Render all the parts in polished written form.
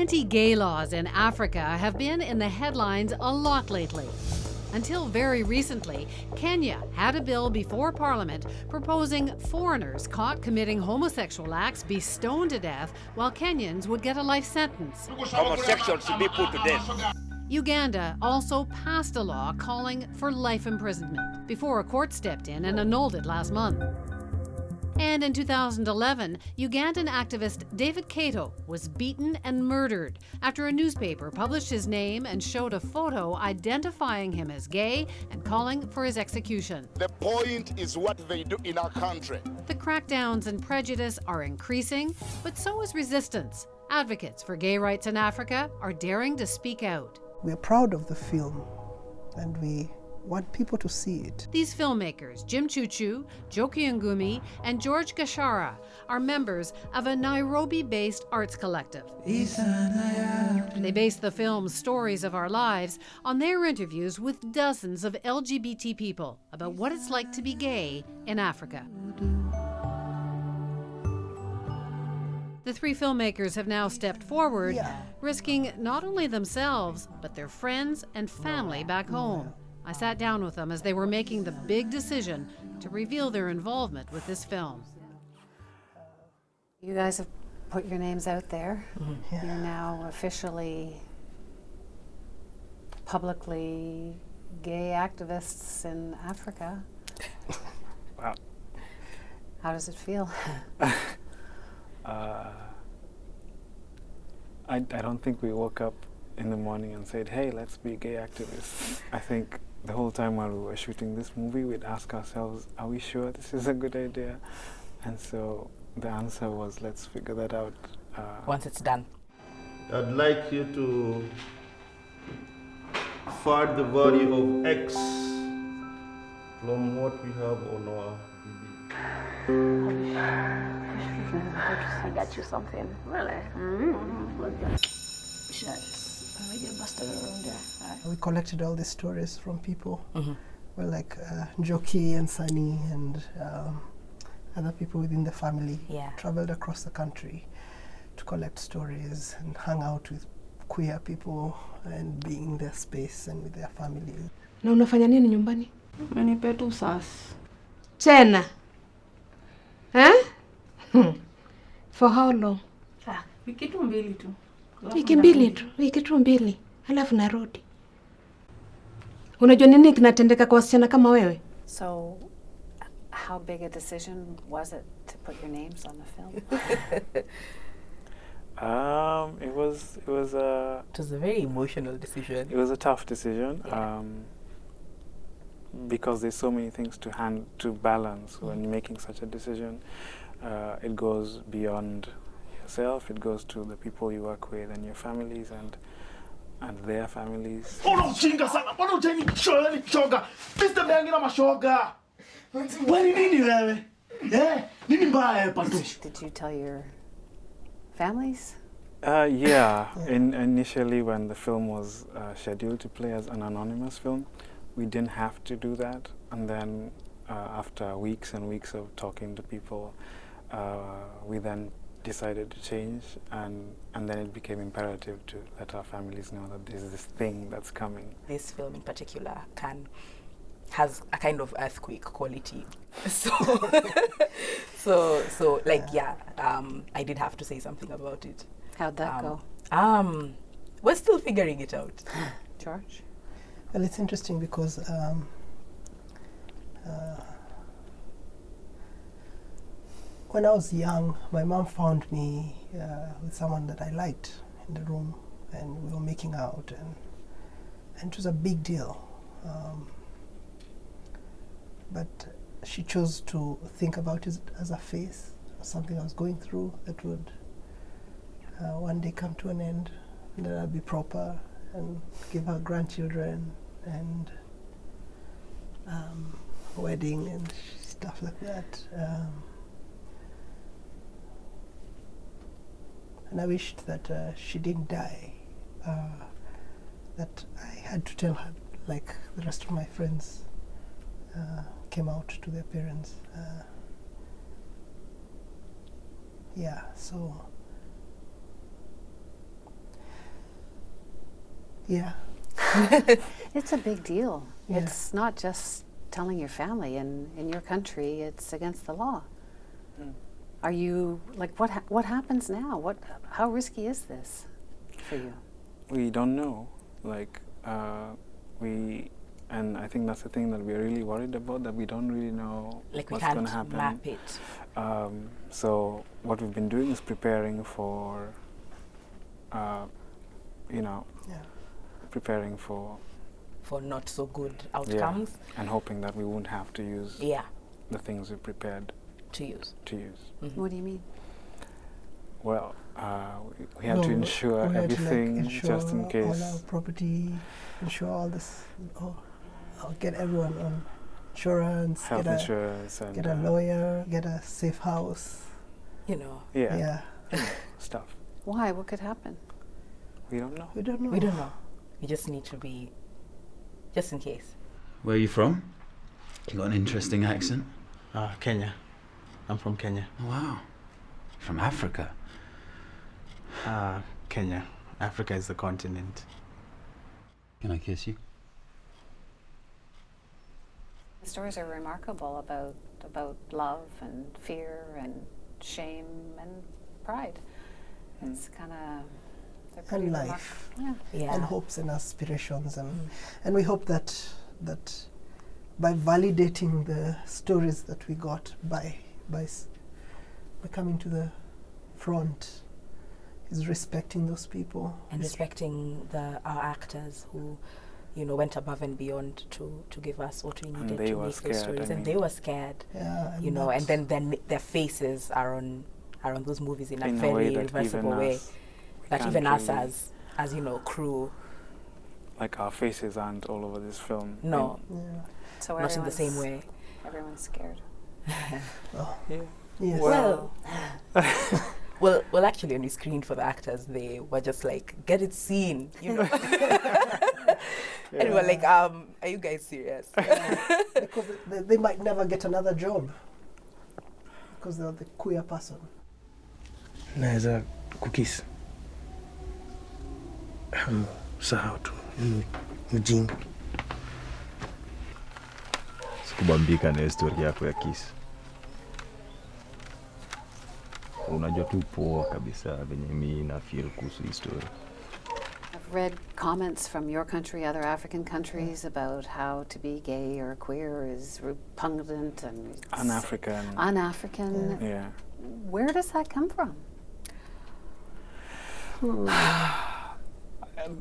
Anti-gay laws in Africa have been in the headlines a lot lately. Until very recently, Kenya had a bill before Parliament proposing foreigners caught committing homosexual acts be stoned to death, while Kenyans would get a life sentence. Homosexuals should be put to death. Uganda also passed a law calling for life imprisonment before a court stepped in and annulled it last month. And in 2011, Ugandan activist David Kato was beaten and murdered after a newspaper published his name and showed a photo identifying him as gay and calling for his execution. The point is what they do in our country. The crackdowns and prejudice are increasing, but so is resistance. Advocates for gay rights in Africa are daring to speak out. We're proud of the film, and we want people to see it. These filmmakers, Jim Chuchu, Joki Ngumi, and George Gashara, are members of a Nairobi-based arts collective. They base the film's Stories of Our Lives on their interviews with dozens of LGBT people about what it's like to be gay in Africa. The three filmmakers have now stepped forward, risking not only themselves, but their friends and family back home. I sat down with them as they were making the big decision to reveal their involvement with this film. You guys have put your names out there. Yeah. You're now officially, publicly gay activists in Africa. Wow. How does it feel? I don't think we woke up in the morning and said, hey, let's be gay activists. I think the whole time while we were shooting this movie, we'd ask ourselves, are we sure this is a good idea? And so the answer was, let's figure that out. Once it's done. I'd like you to find the value of X from what we have on our I got you something. Really? We collected all these stories from people, well, like Joki and Sunny and other people within the family. Traveled across the country to collect stories and hang out with queer people and be in their space and with their families. Na unafanya nini nyumbani? Umenipa tu sasa. Tena? Eh? For how long? Wiki tu mbili tu. Wiki tu mbili. Halafu narudi. Unajua nini kinatendeka kwa wasichana kama wewe? So, how big a decision was it to put your names on the film? It was a very emotional decision. It was a tough decision. Because there's so many things to balance when making such a decision. It goes beyond yourself, it goes to the people you work with and your families and their families. Did you tell your families? Yeah. Initially when the film was scheduled to play as an anonymous film, we didn't have to do that, and then after weeks and weeks of talking to people, we then decided to change, and then it became imperative to let our families know that there's this thing that's coming. This film in particular has a kind of earthquake quality. So I did have to say something about it. How'd that go? We're still figuring it out. George? Well, it's interesting because when I was young, my mom found me with someone that I liked in the room, and we were making out, and it was a big deal. But she chose to think about it as a phase, something I was going through that would one day come to an end, and then I'd be proper and give her grandchildren and wedding and stuff like that. And I wished that she didn't die, that I had to tell her, like the rest of my friends came out to their parents. So Yeah. It's a big deal. Yeah. It's not just telling your family in your country, it's against the law. Are you, like, what happens now? How risky is this for you? We don't know. Like, and I think that's the thing that we're really worried about, that we don't really know Like what's we going can't to happen. map it. So what we've been doing is preparing for, preparing for not so good outcomes. And hoping that we won't have to use the things we prepared to use. Mm-hmm. What do you mean? Well, we had to insure everything just in case. All our property, insure all this, get everyone on insurance, health insurance, and get a lawyer, get a safe house. Yeah. Stuff. Why? What could happen? We don't know. We don't know. We don't know. We just need to be, just in case. Where are you from? You got an interesting accent. Kenya. I'm from Kenya. Oh, wow. From Africa? Kenya. Africa is the continent. Can I kiss you? The stories are remarkable about love and fear and shame and pride. It's kind of... And life. Yeah. And hopes and aspirations. And we hope that by validating the stories that we got by coming to the front, is respecting those people. And respecting our actors who, went above and beyond to give us what we needed to make those stories. And they were scared. Yeah, and then their faces are on those movies in a very irreversible way. That even us as crew. Like our faces aren't all over this film. No. So not in the same way. Everyone's scared. Yes. Well, actually, when we screened for the actors, they were just like, get it seen, And we were like, are you guys serious? Because they might never get another job because they're the queer person. Naweza kukisi. Sahau tu. Mjinga. Sikubambika na historia yako ya kisi. Unajua tu poa kabisa venye mimi na feel kuhusu historia. I've read comments from your country, other African countries, about how to be gay or queer is repugnant and un-African. Yeah. Where does that come from?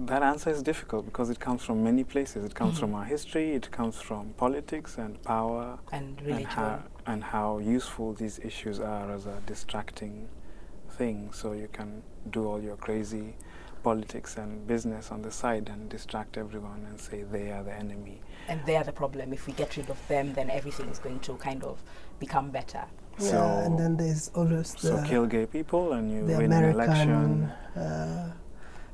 That answer is difficult because it comes from many places. It comes from our history, it comes from politics and power and religion. And how useful these issues are as a distracting thing. So you can do all your crazy politics and business on the side and distract everyone and say they are the enemy. And they are the problem. If we get rid of them, then everything is going to kind of become better. Yeah, and then there's always so kill gay people and you win American, an election.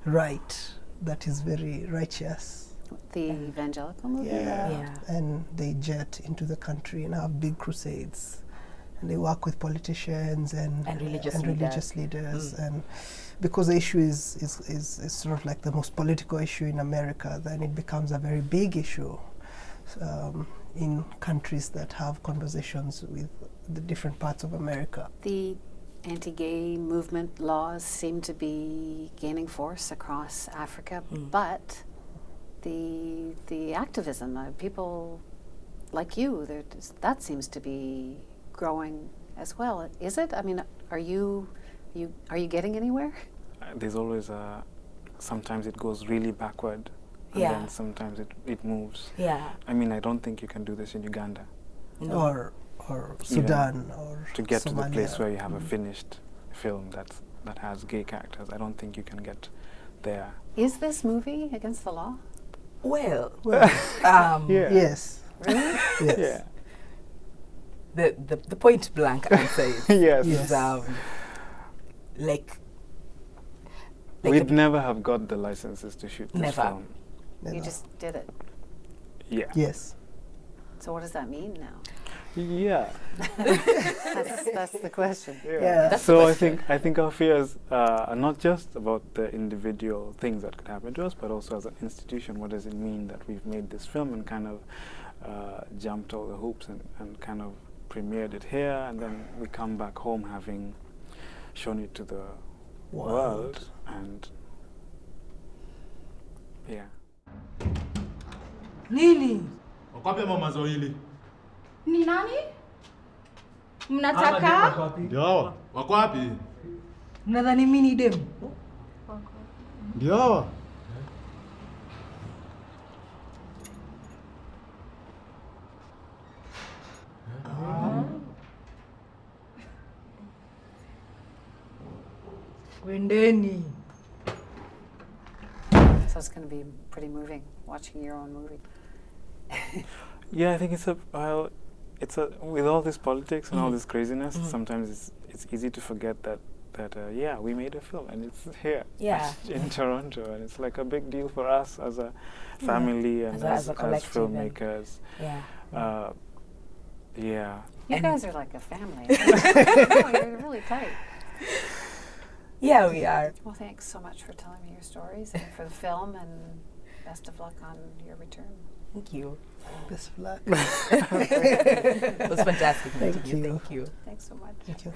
Right, that is very righteous. The evangelical movement? Yeah. And they jet into the country and have big crusades. And they work with politicians and religious leaders. And because the issue is sort of like the most political issue in America, then it becomes a very big issue in countries that have conversations with the different parts of America. The anti-gay movement laws seem to be gaining force across Africa, but the activism, people like you, that seems to be growing as well. Is it? I mean, are you getting anywhere? There's always sometimes it goes really backward, and then sometimes it moves. Yeah. I mean, I don't think you can do this in Uganda. No. Or Sudan or to get Somalia. To the place where you have a finished film that has gay characters. I don't think you can get there. Is this movie against the law? Well, yes. Really? Yes. Yeah. The point blank answer is yes. Like we'd never have got the licenses to shoot this film. You just did it. Yeah. Yes. So what does that mean now? Yeah. That's the question. Yeah. So I think our fears are not just about the individual things that could happen to us, but also as an institution. What does it mean that we've made this film and kind of jumped all the hoops and kind of premiered it here, and then we come back home having shown it to the world and yeah. Nini? Wakwapi mama Zoili? Ni nani? Mnataka? Ndio hawa. Wako wapi? Mnadhani mimi ni demu? Ndio hawa. Wendeni. So it's going to be pretty moving watching your own movie. Yeah, I think it's with all this politics and all this craziness, sometimes it's easy to forget that yeah, we made a film and it's here in Toronto, and it's like a big deal for us as a family and as filmmakers. Yeah. You guys are like a family. Oh, you're really tight. Yeah, we are. Well, thanks so much for telling me your stories and for the film, and best of luck on your return. Thank you. Best of luck. It was fantastic. Thank you. Thank you. Thanks so much. Thank you.